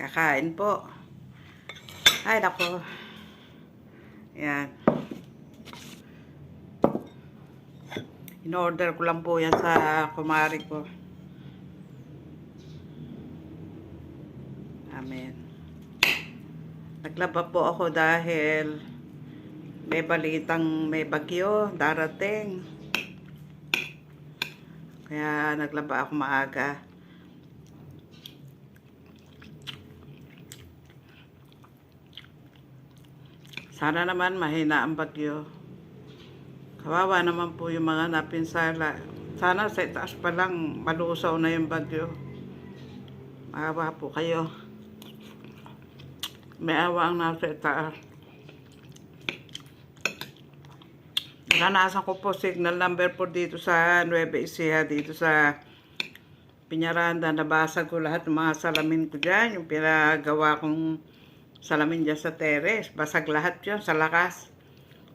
Kakain po. Ay, nako. Yan. In-order ko lang po yan sa kumari ko. Amen. Naglaba po ako dahil may balitang may bagyo darating. Kaya naglaba ako maaga. Sana naman mahina ang bagyo. Kawawa naman po yung mga napinsala. Sana sa itaas pa lang malusaw na yung bagyo. Maawa po kayo. May awa ang nasa itaas. Naranasan ko po signal number 4 dito sa Nueva Ecija, dito sa Piñaranda. Nabasag ko lahat ng mga salamin ko dyan. Yung pinagawa kong salamin dyan sa terrace. Basag lahat yun sa lakas.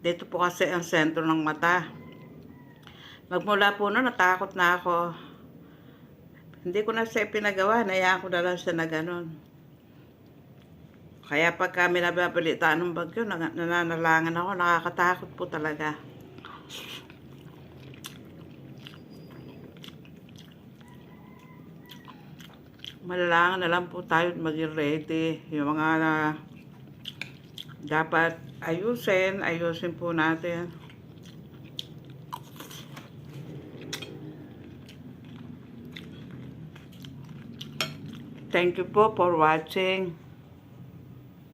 Dito po kasi ang sentro ng mata. Magmula po noon, natakot na ako. Hindi ko na siya pinagawa. Nayaan ko na lang siya na ganun. Kaya pag kami nababalitaan ng bagyo, nananalangan ako. Nakakatakot po talaga. Malalangan na lang po tayo maging ready. Yung mga dapat ayusin po natin. Thank you po for watching.